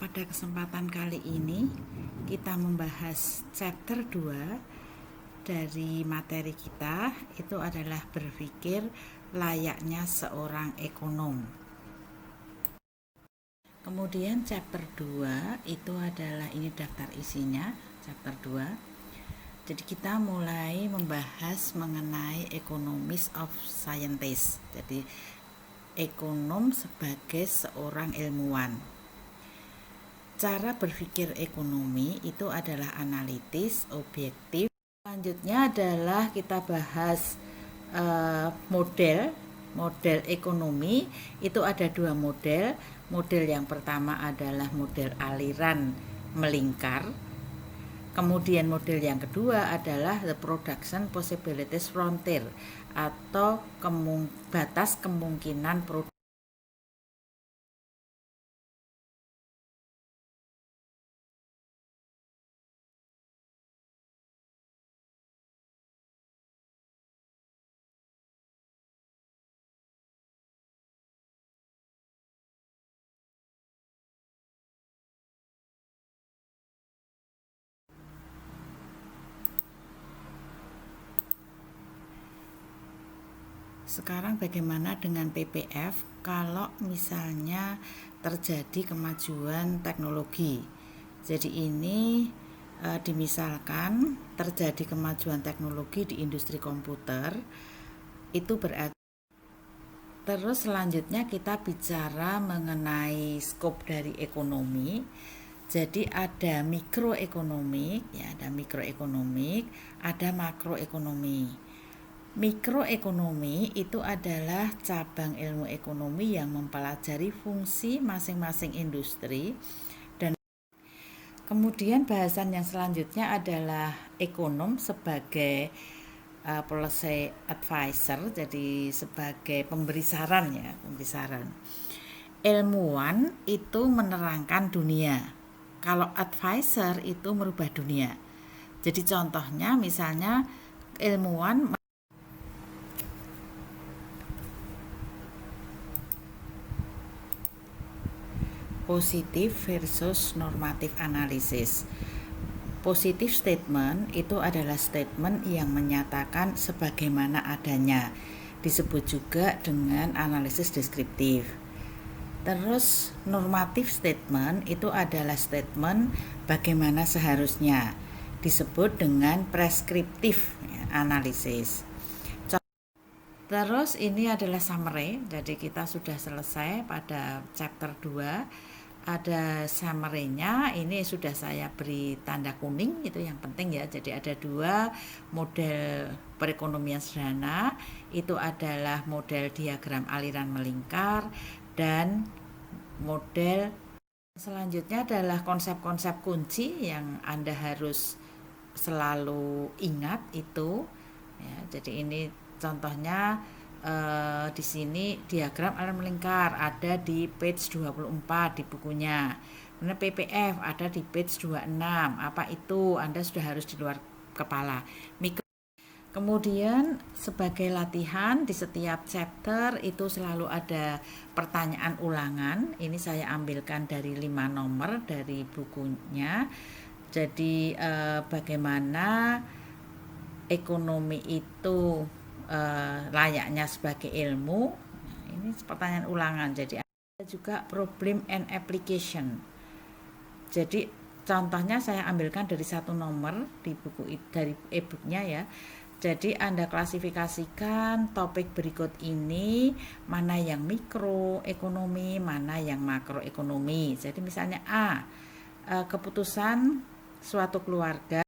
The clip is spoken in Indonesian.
Pada kesempatan kali ini kita membahas chapter 2 dari materi kita, itu adalah berpikir layaknya seorang ekonom. Kemudian chapter 2 itu adalah, ini daftar isinya, chapter 2. Jadi kita mulai membahas mengenai economics of scientist. Jadi ekonom sebagai seorang ilmuwan. Cara berpikir ekonomi itu adalah analitis, objektif. Selanjutnya adalah kita bahas model ekonomi. Itu ada dua model. Model yang pertama adalah model aliran melingkar. Kemudian model yang kedua adalah the production possibilities frontier, atau batas kemungkinan produksi. Sekarang bagaimana dengan PPF kalau misalnya terjadi kemajuan teknologi? Jadi ini dimisalkan terjadi kemajuan teknologi di industri komputer, itu berarti. Terus selanjutnya kita bicara mengenai skop dari ekonomi. Jadi ada mikroekonomik, ya, ada mikroekonomik, ada makroekonomi. Mikroekonomi itu adalah cabang ilmu ekonomi yang mempelajari fungsi masing-masing industri. Dan kemudian bahasan yang selanjutnya adalah ekonom sebagai policy advisor, jadi sebagai pemberi saran, ya, pemberi saran. Ilmuwan itu menerangkan dunia, kalau advisor itu merubah dunia. Jadi contohnya misalnya ilmuwan positif versus normatif analisis. Positif statement itu adalah statement yang menyatakan sebagaimana adanya, disebut juga dengan analisis deskriptif. Terus normatif statement itu adalah statement bagaimana seharusnya, disebut dengan preskriptif, ya, analisis. Terus ini adalah summary, jadi kita sudah selesai pada chapter 2. Ada summary-nya, ini sudah saya beri tanda kuning, itu yang penting, ya. Jadi ada dua model perekonomian sederhana, itu adalah model diagram aliran melingkar dan model. Selanjutnya adalah konsep-konsep kunci yang Anda harus selalu ingat itu, ya. Jadi ini contohnya di sini diagram aliran melingkar ada di page 24 di bukunya. Kemudian PPF ada di page 26. Apa itu? Anda sudah harus di luar kepala. Kemudian sebagai latihan di setiap chapter itu selalu ada pertanyaan ulangan. Ini saya ambilkan dari 5 nomor dari bukunya. Jadi bagaimana ekonomi itu layaknya sebagai ilmu. Nah, ini pertanyaan ulangan. Jadi ada juga problem and application. Jadi contohnya saya ambilkan dari 1 nomor di buku, dari e-booknya, ya. Jadi Anda klasifikasikan topik berikut ini, mana yang mikroekonomi, mana yang makroekonomi. Jadi misalnya A, keputusan suatu keluarga